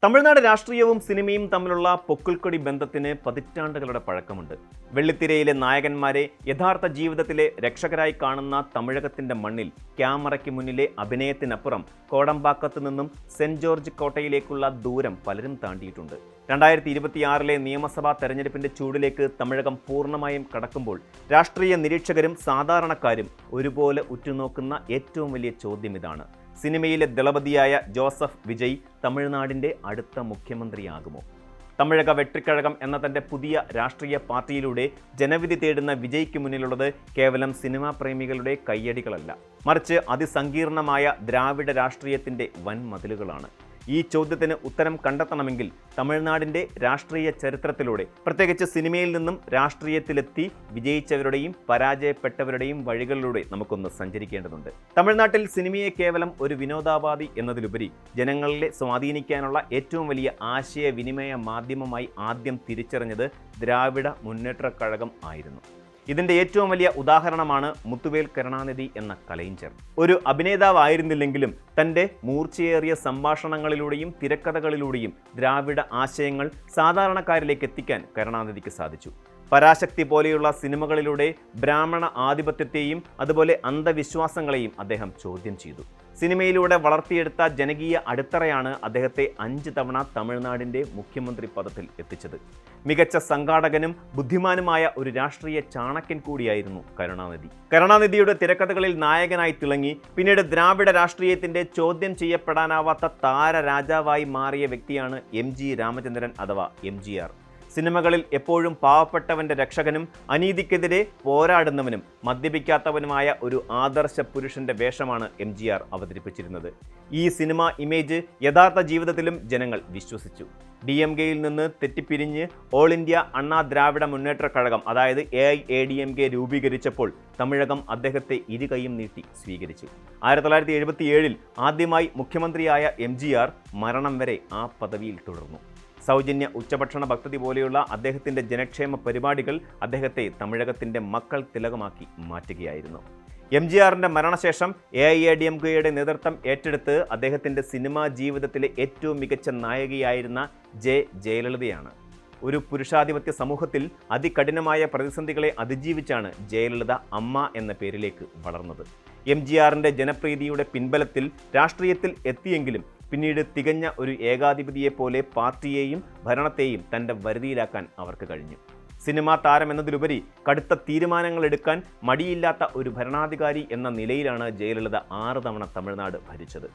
തമിഴ്നാട് രാഷ്ട്രീയവും സിനിമയും തമ്മിലുള്ള പൊക്കിൾക്കൊടി ബന്ധത്തിന് പതിറ്റാണ്ടുകളുടെ പഴക്കമുണ്ട്. വെള്ളിത്തിരയിലെ നായകന്മാരെ യഥാർത്ഥ ജീവിതത്തിലെ രക്ഷകരായി കാണുന്ന തമിഴകത്തിന്റെ മണ്ണിൽ ക്യാമറയ്ക്ക് മുന്നിലെ അഭിനയത്തിനപ്പുറം കോടമ്പാക്കത്തു നിന്നും സെന്റ് ജോർജ് കോട്ടയിലേക്കുള്ള ദൂരം പലരും താണ്ടിയിട്ടുണ്ട്. 2026 നിയമസഭാ തെരഞ്ഞെടുപ്പിന്റെ ചൂടിലേക്ക് തമിഴകം പൂർണ്ണമായും കടക്കുമ്പോൾ രാഷ്ട്രീയ നിരീക്ഷകരും സാധാരണക്കാരും ഒരുപോലെ ഉറ്റുനോക്കുന്ന ഏറ്റവും വലിയ ചോദ്യം ഇതാണ്: സിനിമയിലെ ദളപതിയായ ജോസഫ് വിജയ് തമിഴ്നാടിൻ്റെ അടുത്ത മുഖ്യമന്ത്രിയാകുമോ? തമിഴക വെട്രിക്കഴകം എന്ന തൻ്റെ പുതിയ രാഷ്ട്രീയ പാർട്ടിയിലൂടെ ജനവിധി തേടുന്ന വിജയ്ക്ക് മുന്നിലുള്ളത് കേവലം സിനിമാ പ്രേമികളുടെ കയ്യടികളല്ല, മറിച്ച് അതിസങ്കീർണമായ ദ്രാവിഡ രാഷ്ട്രീയത്തിൻ്റെ വൻ മതിലുകളാണ്. ഈ ചോദ്യത്തിന് ഉത്തരം കണ്ടെത്തണമെങ്കിൽ തമിഴ്നാടിൻ്റെ രാഷ്ട്രീയ ചരിത്രത്തിലൂടെ, പ്രത്യേകിച്ച് സിനിമയിൽ നിന്നും രാഷ്ട്രീയത്തിലെത്തി വിജയിച്ചവരുടെയും പരാജയപ്പെട്ടവരുടെയും വഴികളിലൂടെ നമുക്കൊന്ന് സഞ്ചരിക്കേണ്ടതുണ്ട്. തമിഴ്നാട്ടിൽ സിനിമയെ കേവലം ഒരു വിനോദാപാധി എന്നതിലുപരി ജനങ്ങളെ സ്വാധീനിക്കാനുള്ള ഏറ്റവും വലിയ ആശയവിനിമയ മാധ്യമമായി ആദ്യം തിരിച്ചറിഞ്ഞത് ദ്രാവിഡ മുന്നേറ്റ കഴകം ആയിരുന്നു. ഇതിൻ്റെ ഏറ്റവും വലിയ ഉദാഹരണമാണ് മുത്തുവേൽ കരുണാനിധി എന്ന കലൈഞ്ചർ. ഒരു അഭിനേതാവായിരുന്നില്ലെങ്കിലും തൻ്റെ മൂർച്ചയേറിയ സംഭാഷണങ്ങളിലൂടെയും തിരക്കഥകളിലൂടെയും ദ്രാവിഡ ആശയങ്ങൾ സാധാരണക്കാരിലേക്ക് എത്തിക്കാൻ കരുണാനിധിക്ക് സാധിച്ചു. പരാശക്തി പോലെയുള്ള സിനിമകളിലൂടെ ബ്രാഹ്മണ ആധിപത്യത്തെയും അതുപോലെ അന്ധവിശ്വാസങ്ങളെയും അദ്ദേഹം ചോദ്യം ചെയ്തു. സിനിമയിലൂടെ വളർത്തിയെടുത്ത ജനകീയ അടിത്തറയാണ് അദ്ദേഹത്തെ 5 തവണ തമിഴ്നാടിൻ്റെ മുഖ്യമന്ത്രി പദത്തിൽ എത്തിച്ചത്. മികച്ച സംഘാടകനും ബുദ്ധിമാനുമായ ഒരു രാഷ്ട്രീയ ചാണക്യൻ കൂടിയായിരുന്നു കരുണാനിധി. കരുണാനിധിയുടെ തിരക്കഥകളിൽ നായകനായി തിളങ്ങി പിന്നീട് ദ്രാവിഡ രാഷ്ട്രീയത്തിൻ്റെ ചോദ്യം ചെയ്യപ്പെടാനാവാത്ത താരരാജാവായി മാറിയ വ്യക്തിയാണ് MG രാമചന്ദ്രൻ അഥവാ MGR. സിനിമകളിൽ എപ്പോഴും പാവപ്പെട്ടവൻ്റെ രക്ഷകനും അനീതിക്കെതിരെ പോരാടുന്നവനും മദ്യപിക്കാത്തവനുമായ ഒരു ആദർശ പുരുഷന്റെ വേഷമാണ് MGR അവതരിപ്പിച്ചിരുന്നത്. ഈ സിനിമ ഇമേജ് യഥാർത്ഥ ജീവിതത്തിലും ജനങ്ങൾ വിശ്വസിച്ചു. DMKയിൽ നിന്ന് തെറ്റിപ്പിരിഞ്ഞ് ഓൾ ഇന്ത്യ അണ്ണാ ദ്രാവിഡ മുന്നേറ്റ കഴകം അതായത് AIADMK രൂപീകരിച്ചപ്പോൾ തമിഴകം അദ്ദേഹത്തെ ഇരുകൈയും നീട്ടി സ്വീകരിച്ചു. 1977 ആദ്യമായി മുഖ്യമന്ത്രിയായ MGR മരണം വരെ ആ പദവിയിൽ തുടർന്നു. സൗജന്യ ഉച്ചഭക്ഷണ പദ്ധതി പോലെയുള്ള അദ്ദേഹത്തിൻ്റെ ജനക്ഷേമ പരിപാടികൾ അദ്ദേഹത്തെ തമിഴകത്തിൻ്റെ മക്കൾ തിലകമാക്കി മാറ്റുകയായിരുന്നു. MGRന്റെ മരണശേഷം AIADMKയുടെ നേതൃത്വം ഏറ്റെടുത്ത് അദ്ദേഹത്തിൻ്റെ സിനിമാ ജീവിതത്തിലെ ഏറ്റവും മികച്ച നായികയായിരുന്ന ജയലളിതയാണ്. ഒരു പുരുഷാധിപത്യ സമൂഹത്തിൽ അതികഠിനമായ പ്രതിസന്ധികളെ അതിജീവിച്ചാണ് ജയലളിത അമ്മ എന്ന പേരിലേക്ക് വളർന്നത്. MGRന്റെ ജനപ്രീതിയുടെ പിൻബലത്തിൽ രാഷ്ട്രീയത്തിൽ എത്തിയെങ്കിലും പിന്നീട് തികഞ്ഞ ഒരു ഏകാധിപതിയെപ്പോലെ പാർട്ടിയെയും ഭരണത്തെയും തൻ്റെ വരുതിയിലാക്കാൻ അവർക്ക് കഴിഞ്ഞു. സിനിമാ താരം എന്നതിലുപരി കടുത്ത തീരുമാനങ്ങൾ എടുക്കാൻ മടിയില്ലാത്ത ഒരു ഭരണാധികാരി എന്ന നിലയിലാണ് ജയലളിത 6 തവണ തമിഴ്നാട് ഭരിച്ചത്.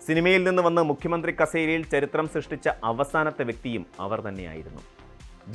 സിനിമയിൽ നിന്ന് വന്ന് മുഖ്യമന്ത്രി കസേരയിൽ ചരിത്രം സൃഷ്ടിച്ച അവസാനത്തെ വ്യക്തിയും അവർ തന്നെയായിരുന്നു.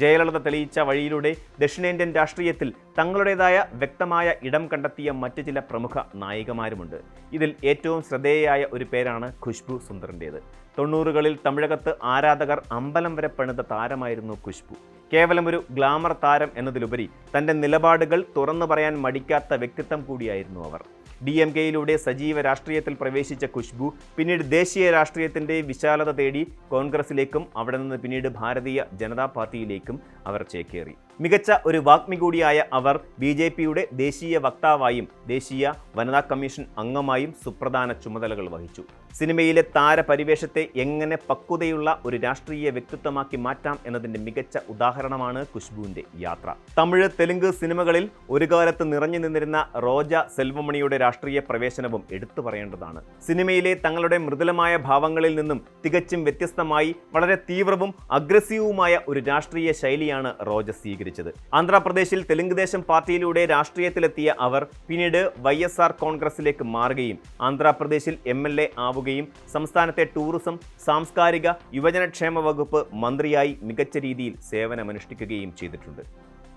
ജയലളിത തെളിയിച്ച വഴിയിലൂടെ ദക്ഷിണേന്ത്യൻ രാഷ്ട്രീയത്തിൽ തങ്ങളുടേതായ വ്യക്തമായ ഇടം കണ്ടെത്തിയ മറ്റ് ചില പ്രമുഖ നായികമാരുമുണ്ട്. ഇതിൽ ഏറ്റവും ശ്രദ്ധേയയായ ഒരു പേരാണ് ഖുശ്ബു സുന്ദറിൻ്റേത്. 90കളിൽ തമിഴകത്ത് ആരാധകർ അമ്പലം വരെ പണിത താരമായിരുന്നു ഖുശ്ബു. കേവലം ഒരു ഗ്ലാമർ താരം എന്നതിലുപരി തൻ്റെ നിലപാടുകൾ തുറന്നു പറയാൻ മടിക്കാത്ത വ്യക്തിത്വം കൂടിയായിരുന്നു അവർ. DMKയിലൂടെ സജീവ രാഷ്ട്രീയത്തിൽ പ്രവേശിച്ച ഖുശ്ബു പിന്നീട് ദേശീയ രാഷ്ട്രീയത്തിൻ്റെ വിശാലത തേടി കോൺഗ്രസിലേക്കും അവിടെ നിന്ന് പിന്നീട് ഭാരതീയ ജനതാ പാർട്ടിയിലേക്കും അവർ ചേക്കേറി. മികച്ച ഒരു വാഗ്മി കൂടിയായ അവർ BJPയുടെ ദേശീയ വക്താവായും ദേശീയ വനിതാ കമ്മീഷൻ അംഗമായും സുപ്രധാന ചുമതലകൾ വഹിച്ചു. സിനിമയിലെ താരപരിവേഷത്തെ എങ്ങനെ പക്വതയുള്ള ഒരു രാഷ്ട്രീയ വ്യക്തിത്വമാക്കി മാറ്റാം എന്നതിൻ്റെ മികച്ച ഉദാഹരണമാണ് ഖുശ്ബുവിൻ്റെ യാത്ര. തമിഴ് തെലുങ്ക് സിനിമകളിൽ ഒരു കാലത്ത് നിറഞ്ഞു നിന്നിരുന്ന റോജ സെൽവമണിയുടെ രാഷ്ട്രീയ പ്രവേശനവും എടുത്തു പറയേണ്ടതാണ്. സിനിമയിലെ തങ്ങളുടെ മൃദുലമായ ഭാവങ്ങളിൽ നിന്നും തികച്ചും വ്യത്യസ്തമായി വളരെ തീവ്രവും അഗ്രസീവുമായ ഒരു രാഷ്ട്രീയ ശൈലിയാണ് റോജ സ്വീകരിച്ചത്. ആന്ധ്രാപ്രദേശിൽ തെലുങ്ക് ദേശം പാർട്ടിയിലൂടെ രാഷ്ട്രീയത്തിലെത്തിയ അവർ പിന്നീട് YSR കോൺഗ്രസിലേക്ക് മാറുകയും ആന്ധ്രാപ്രദേശിൽ MLA ആവുകയും സംസ്ഥാനത്തെ ടൂറിസം, സാംസ്കാരിക, യുവജനക്ഷേമ വകുപ്പ് മന്ത്രിയായി മികച്ച രീതിയിൽ സേവനമനുഷ്ഠിക്കുകയും ചെയ്തിട്ടുണ്ട്.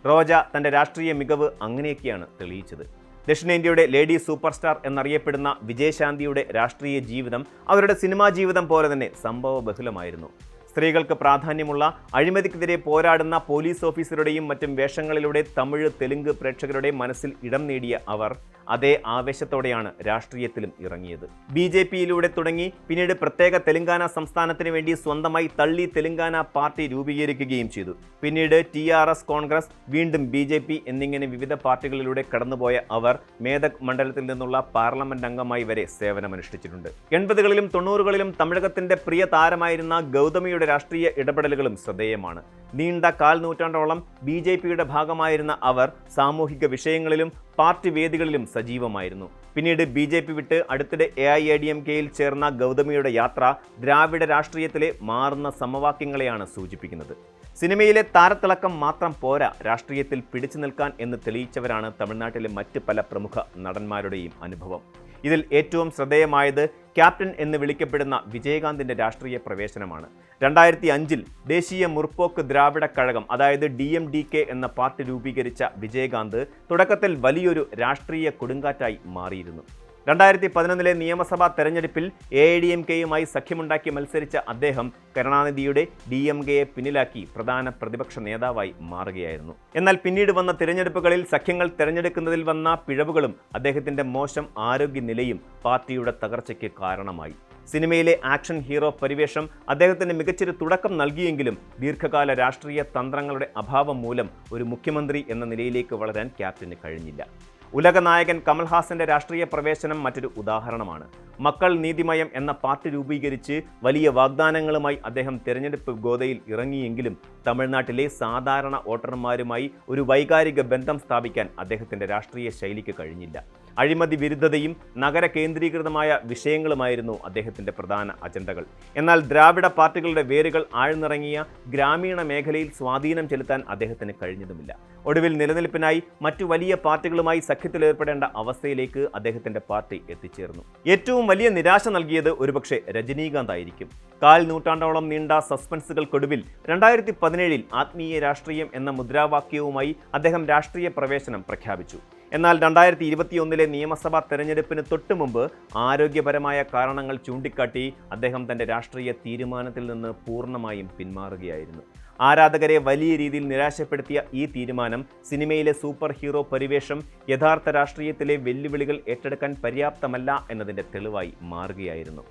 റോജ തൻ്റെ രാഷ്ട്രീയ മികവ് അങ്ങനെയൊക്കെയാണ് തെളിയിച്ചത്. ദക്ഷിണേന്ത്യയുടെ ലേഡി സൂപ്പർ സ്റ്റാർ എന്നറിയപ്പെടുന്ന വിജയശാന്തിയുടെ രാഷ്ട്രീയ ജീവിതം അവരുടെ സിനിമാ ജീവിതം പോലെ തന്നെ സംഭവബഹുലമായിരുന്നു. സ്ത്രീകൾക്ക് പ്രാധാന്യമുള്ള, അഴിമതിക്കെതിരെ പോരാടുന്ന പോലീസ് ഓഫീസറുടെയും മറ്റും വേഷങ്ങളിലൂടെ തമിഴ് തെലുങ്ക് പ്രേക്ഷകരുടെ മനസ്സിൽ ഇടം നേടിയ അവർ അതേ ആവേശത്തോടെയാണ് രാഷ്ട്രീയത്തിലും ഇറങ്ങിയത്. BJP-യിലൂടെ തുടങ്ങി പിന്നീട് പ്രത്യേക തെലങ്കാന സംസ്ഥാനത്തിന് വേണ്ടി സ്വന്തമായി തള്ളി തെലങ്കാന പാർട്ടി രൂപീകരിക്കുകയും ചെയ്തു. പിന്നീട് TRS കോൺഗ്രസ്, വീണ്ടും BJP എന്നിങ്ങനെ വിവിധ പാർട്ടികളിലൂടെ കടന്നുപോയ അവർ മേദക് മണ്ഡലത്തിൽ നിന്നുള്ള പാർലമെന്റ് അംഗമായി വരെ സേവനമനുഷ്ഠിച്ചിട്ടുണ്ട്. 80കളിലും 90കളിലും തമിഴകത്തിന്റെ പ്രിയ താരമായിരുന്ന ഗൗതമിയുടെ രാഷ്ട്രീയ ഇടപെടലുകളും ശ്രദ്ധേയമാണ്. നീണ്ട കാൽ നൂറ്റാണ്ടോളം BJP-യുടെ ഭാഗമായിരുന്ന അവർ സാമൂഹിക വിഷയങ്ങളിലും പാർട്ടി വേദികളിലും സജീവമായിരുന്നു. പിന്നീട് BJP വിട്ട് അടുത്തിടെ AIADMK-യിൽ ചേർന്ന ഗൗതമിയുടെ യാത്ര ദ്രാവിഡ രാഷ്ട്രീയത്തിലെ മാറുന്ന സമവാക്യങ്ങളെയാണ് സൂചിപ്പിക്കുന്നത്. സിനിമയിലെ താരത്തിളക്കം മാത്രം പോരാ, രാഷ്ട്രീയത്തിൽ പിടിച്ചു നിൽക്കാൻ എന്ന് തെളിയിച്ചവരാണ് തമിഴ്നാട്ടിലെ മറ്റ് പല പ്രമുഖ നടന്മാരുടെയും അനുഭവം. ഇതിൽ ഏറ്റവും ശ്രദ്ധേയമായത് ക്യാപ്റ്റൻ എന്ന് വിളിക്കപ്പെടുന്ന വിജയകാന്തിന്റെ രാഷ്ട്രീയ പ്രവേശനമാണ്. 2005-ൽ ദേശീയ മുർപോക്ക് ദ്രാവിഡ കഴകം, അതായത് DMDK എന്ന പാർട്ടി രൂപീകരിച്ച വിജയകാന്ത് തുടക്കത്തിൽ വലിയൊരു രാഷ്ട്രീയ കൊടുങ്കാറ്റായി മാറിയിരുന്നു. 2011-ലെ നിയമസഭാ തെരഞ്ഞെടുപ്പിൽ AIADMK-യുമായി സഖ്യമുണ്ടാക്കി മത്സരിച്ച അദ്ദേഹം കരുണാനിധിയുടെ DMK-യെ പിന്നിലാക്കി പ്രധാന പ്രതിപക്ഷ നേതാവായി മാറുകയായിരുന്നു. എന്നാൽ പിന്നീട് വന്ന തിരഞ്ഞെടുപ്പുകളിൽ സഖ്യങ്ങൾ തെരഞ്ഞെടുക്കുന്നതിൽ വന്ന പിഴവുകളും അദ്ദേഹത്തിന്റെ മോശം ആരോഗ്യനിലയും പാർട്ടിയുടെ തകർച്ചയ്ക്ക് കാരണമായി. സിനിമയിലെ ആക്ഷൻ ഹീറോ പരിവേഷം അദ്ദേഹത്തിന് മികച്ചൊരു തുടക്കം നൽകിയെങ്കിലും ദീർഘകാല രാഷ്ട്രീയ തന്ത്രങ്ങളുടെ അഭാവം മൂലം ഒരു മുഖ്യമന്ത്രി എന്ന നിലയിലേക്ക് വളരാൻ ക്യാപ്റ്റന് കഴിഞ്ഞില്ല. ഉലകനായകൻ കമൽഹാസന്റെ രാഷ്ട്രീയ പ്രവേശനം മറ്റൊരു ഉദാഹരണമാണ്. മക്കൾ നീതിമയം എന്ന പാർട്ടി രൂപീകരിച്ച് വലിയ വാഗ്ദാനങ്ങളുമായി അദ്ദേഹം തെരഞ്ഞെടുപ്പ് ഗോതയിൽ ഇറങ്ങിയെങ്കിലും തമിഴ്നാട്ടിലെ സാധാരണ വോട്ടർമാരുമായി ഒരു വൈകാരിക ബന്ധം സ്ഥാപിക്കാൻ അദ്ദേഹത്തിന്റെ രാഷ്ട്രീയ ശൈലിക്ക് കഴിഞ്ഞില്ല. അഴിമതി വിരുദ്ധതയും നഗര കേന്ദ്രീകൃതമായ വിഷയങ്ങളുമായിരുന്നു അദ്ദേഹത്തിന്റെ പ്രധാന അജണ്ടകൾ. എന്നാൽ ദ്രാവിഡ പാർട്ടികളുടെ വേരുകൾ ആഴ്ന്നിറങ്ങിയ ഗ്രാമീണ മേഖലയിൽ സ്വാധീനം ചെലുത്താൻ അദ്ദേഹത്തിന് കഴിഞ്ഞതുമില്ല. ഒടുവിൽ നിലനിൽപ്പിനായി മറ്റു വലിയ പാർട്ടികളുമായി സഖ്യത്തിലേർപ്പെടേണ്ട അവസ്ഥയിലേക്ക് അദ്ദേഹത്തിന്റെ പാർട്ടി എത്തിച്ചേർന്നു. ഏറ്റവും വലിയ നിരാശ നൽകിയത് ഒരുപക്ഷെ രജനീകാന്ത് ആയിരിക്കും. കാൽ നൂറ്റാണ്ടോളം നീണ്ട സസ്പെൻസുകൾക്കൊടുവിൽ 2017-ൽ ആത്മീയ രാഷ്ട്രീയം എന്ന മുദ്രാവാക്യവുമായി അദ്ദേഹം രാഷ്ട്രീയ പ്രവേശനം പ്രഖ്യാപിച്ചു. എന്നാൽ 2021-ലെ നിയമസഭാ തെരഞ്ഞെടുപ്പിന് തൊട്ടുമുമ്പ് ആരോഗ്യപരമായ കാരണങ്ങൾ ചൂണ്ടിക്കാട്ടി അദ്ദേഹം തന്റെ രാഷ്ട്രീയ തീരുമാനത്തിൽ നിന്ന് പൂർണ്ണമായും പിന്മാറുകയായിരുന്നു. ആരാധകരെ വലിയ രീതിയിൽ നിരാശപ്പെടുത്തിയ ഈ തീരുമാനം സിനിമയിലെ സൂപ്പർ ഹീറോ പരിവേഷം യഥാർത്ഥ രാഷ്ട്രീയത്തിലെ വെല്ലുവിളികൾ ഏറ്റെടുക്കാൻ പര്യാപ്തമല്ല എന്നതിൻ്റെ തെളിവായി മാറുകയായിരുന്നു.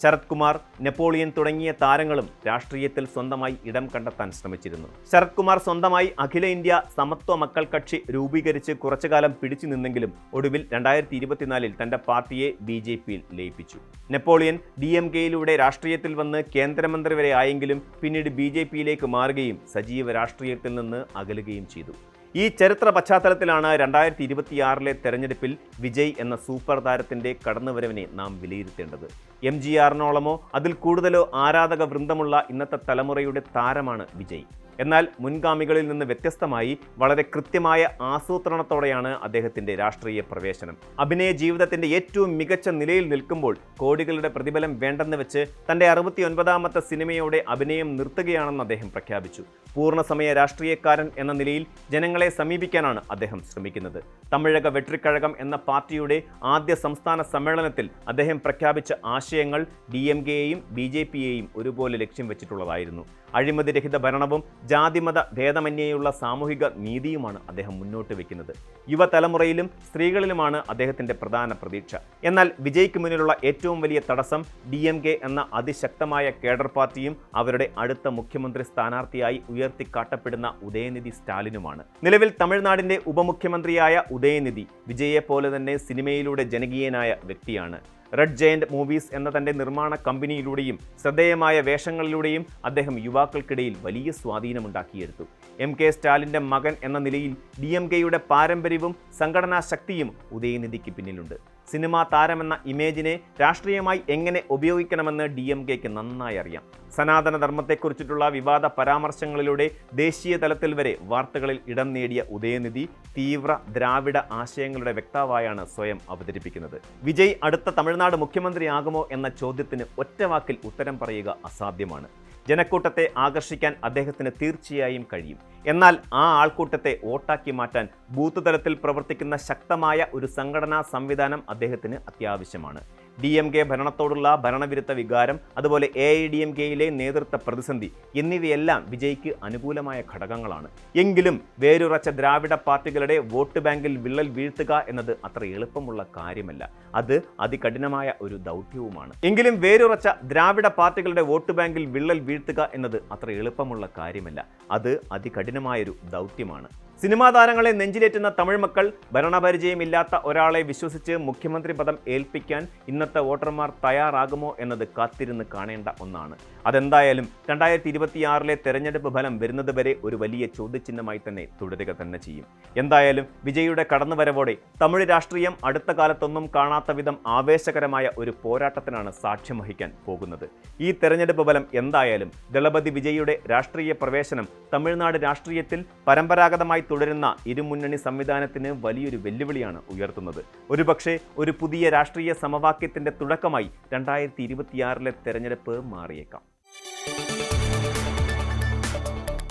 ശരത് കുമാർ, നെപ്പോളിയൻ തുടങ്ങിയ താരങ്ങളും രാഷ്ട്രീയത്തിൽ സ്വന്തമായി ഇടം കണ്ടെത്താൻ ശ്രമിച്ചിരുന്നു. ശരത് കുമാർ സ്വന്തമായി അഖില ഇന്ത്യ സമത്വ മക്കൾ കക്ഷി രൂപീകരിച്ച് കുറച്ചുകാലം പിടിച്ചു നിന്നെങ്കിലും ഒടുവിൽ 2024-ൽ തന്റെ പാർട്ടിയെ BJP-യിൽ ലയിപ്പിച്ചു. നെപ്പോളിയൻ DMK-യിലൂടെ രാഷ്ട്രീയത്തിൽ വന്ന് കേന്ദ്രമന്ത്രി വരെ ആയെങ്കിലും പിന്നീട് BJP-യിലേക്ക് മാറുകയും സജീവ രാഷ്ട്രീയത്തിൽ നിന്ന് അകലുകയും ചെയ്തു. ഈ ചരിത്ര പശ്ചാത്തലത്തിലാണ് 2026-ലെ തെരഞ്ഞെടുപ്പിൽ വിജയ് എന്ന സൂപ്പർ താരത്തിന്റെ കടന്നുവരവിനെ നാം വിലയിരുത്തേണ്ടത്. MGR-നോളമോ അതിൽ കൂടുതലോ ആരാധക വൃന്ദമുള്ള ഇന്നത്തെ തലമുറയുടെ താരമാണ് വിജയ്. എന്നാൽ മുൻഗാമികളിൽ നിന്ന് വ്യത്യസ്തമായി വളരെ കൃത്യമായ ആസൂത്രണത്തോടെയാണ് അദ്ദേഹത്തിന്റെ രാഷ്ട്രീയ പ്രവേശനം. അഭിനയ ജീവിതത്തിന്റെ ഏറ്റവും മികച്ച നിലയിൽ നിൽക്കുമ്പോൾ കോടികളുടെ പ്രതിഫലം വേണ്ടെന്ന് വെച്ച് തന്റെ 69ാമത്തെ സിനിമയോടെ അഭിനയം നിർത്തുകയാണെന്ന് അദ്ദേഹം പ്രഖ്യാപിച്ചു. പൂർണ്ണസമയ രാഷ്ട്രീയക്കാരൻ എന്ന നിലയിൽ ജനങ്ങളെ സമീപിക്കാനാണ് അദ്ദേഹം ശ്രമിക്കുന്നത്. തമിഴക വെട്രിക്കഴകം എന്ന പാർട്ടിയുടെ ആദ്യ സംസ്ഥാന സമ്മേളനത്തിൽ അദ്ദേഹം പ്രഖ്യാപിച്ച ആശയങ്ങൾ DMK-യെയും BJP-യെയും ഒരുപോലെ ലക്ഷ്യം വെച്ചിട്ടുള്ളതായിരുന്നു. അഴിമതിരഹിത ഭരണവും ജാതിമത ഭേദമന്യേയുള്ള സാമൂഹിക നീതിയുമാണ് അദ്ദേഹം മുന്നോട്ട് വയ്ക്കുന്നത്. യുവതലമുറയിലും സ്ത്രീകളിലുമാണ് അദ്ദേഹത്തിന്റെ പ്രധാന പ്രതീക്ഷ. എന്നാൽ വിജയ്ക്ക് മുന്നിലുള്ള ഏറ്റവും വലിയ തടസ്സം DMK എന്ന അതിശക്തമായ കേഡർ പാർട്ടിയും അവരുടെ അടുത്ത മുഖ്യമന്ത്രി സ്ഥാനാർത്ഥിയായി ഉയർത്തിക്കാട്ടപ്പെടുന്ന ഉദയനിധി സ്റ്റാലിനുമാണ്. നിലവിൽ തമിഴ്നാടിന്റെ ഉപമുഖ്യമന്ത്രിയായ ഉദയനിധി വിജയെ പോലെ തന്നെ സിനിമയിലൂടെ ജനകീയനായ വ്യക്തിയാണ്. റെഡ് ജയന്റ് മൂവീസ് എന്ന തന്റെ നിർമ്മാണ കമ്പനിയിലൂടെയും ശ്രദ്ധേയമായ വേഷങ്ങളിലൂടെയും അദ്ദേഹം യുവാക്കൾക്കിടയിൽ വലിയ സ്വാധീനമുണ്ടാക്കിയെടുത്തു. MK സ്റ്റാലിൻ്റെ മകൻ എന്ന നിലയിൽ DMK-യുടെ പാരമ്പര്യവും സംഘടനാ ശക്തിയും ഉദയനിധിക്ക് പിന്നിലുണ്ട്. സിനിമാ താരമെന്ന ഇമേജിനെ രാഷ്ട്രീയമായി എങ്ങനെ ഉപയോഗിക്കണമെന്ന് DMK-ക്ക് നന്നായി അറിയാം. സനാതന ധർമ്മത്തെക്കുറിച്ചിട്ടുള്ള വിവാദ പരാമർശങ്ങളിലൂടെ ദേശീയ തലത്തിൽ വരെ വാർത്തകളിൽ ഇടം നേടിയ ഉദയനിധി തീവ്ര ദ്രാവിഡ ആശയങ്ങളുടെ വ്യക്താവായാണ് സ്വയം അവതരിപ്പിക്കുന്നത്. വിജയ് അടുത്ത തമിഴ്നാട് മുഖ്യമന്ത്രിയാകുമോ എന്ന ചോദ്യത്തിന് ഒറ്റവാക്കിൽ ഉത്തരം പറയുക അസാധ്യമാണ്. ജനക്കൂട്ടത്തെ ആകർഷിക്കാൻ അദ്ദേഹത്തിന് തീർച്ചയായും കഴിയും. എന്നാൽ ആ ആൾക്കൂട്ടത്തെ വോട്ടാക്കി മാറ്റാൻ ബൂത്ത് തലത്തിൽ പ്രവർത്തിക്കുന്ന ശക്തമായ ഒരു സംഘടനാ സംവിധാനം അദ്ദേഹത്തിന് അത്യാവശ്യമാണ്. DMK ഭരണത്തോടുള്ള ഭരണവിരുദ്ധ വികാരം, അതുപോലെ AIADMKയിലെ നേതൃത്വ പ്രതിസന്ധി എന്നിവയെല്ലാം വിജയ്ക്ക് അനുകൂലമായ ഘടകങ്ങളാണ്. എങ്കിലും വേരുറച്ച ദ്രാവിഡ പാർട്ടികളുടെ വോട്ട് ബാങ്കിൽ വിള്ളൽ വീഴ്ത്തുക എന്നത് അത്ര എളുപ്പമുള്ള കാര്യമല്ല. അത് അതികഠിനമായ ഒരു ദൗത്യവുമാണ്. എങ്കിലും വേരുറച്ച ദ്രാവിഡ പാർട്ടികളുടെ വോട്ട് ബാങ്കിൽ വിള്ളൽ വീഴ്ത്തുക എന്നത് അത്ര എളുപ്പമുള്ള കാര്യമല്ല. അത് അതികഠിനമായൊരു ദൗത്യമാണ്. സിനിമാ താരങ്ങളെ നെഞ്ചിലേറ്റുന്ന തമിഴ് മക്കൾ ഭരണപരിചയമില്ലാത്ത ഒരാളെ വിശ്വസിച്ച് മുഖ്യമന്ത്രി പദം ഏൽപ്പിക്കാൻ ഇന്നത്തെ വോട്ടർമാർ തയ്യാറാകുമോ എന്നത് കാത്തിരുന്ന് കാണേണ്ട ഒന്നാണ്. അതെന്തായാലും 2026 തെരഞ്ഞെടുപ്പ് ഫലം വരുന്നതുവരെ ഒരു വലിയ ചോദ്യചിഹ്നമായി തന്നെ തുടരുക തന്നെ ചെയ്യും. എന്തായാലും വിജയുടെ കടന്നുവരവോടെ തമിഴ് രാഷ്ട്രീയം അടുത്ത കാലത്തൊന്നും കാണാത്ത വിധം ആവേശകരമായ ഒരു പോരാട്ടത്തിനാണ് സാക്ഷ്യം വഹിക്കാൻ പോകുന്നത്. ഈ തെരഞ്ഞെടുപ്പ് ഫലം എന്തായാലും ദളപതി വിജയുടെ രാഷ്ട്രീയ പ്രവേശനം തമിഴ്നാട് രാഷ്ട്രീയത്തിൽ പരമ്പരാഗതമായി തുടരുന്ന ഇരുമുന്നണി സംവിധാനത്തിന് വലിയൊരു വെല്ലുവിളിയാണ് ഉയർത്തുന്നത്. ഒരുപക്ഷെ ഒരു പുതിയ രാഷ്ട്രീയ സമവാക്യത്തിന്റെ തുടക്കമായി 2026 തെരഞ്ഞെടുപ്പ് മാറിയേക്കാം.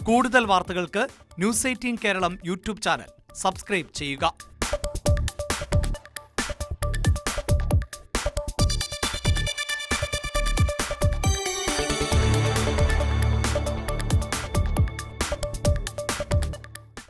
കൂടുതൽ വാർത്തകൾക്ക് news 18 Keralam YouTube channel subscribe ചെയ്യുക.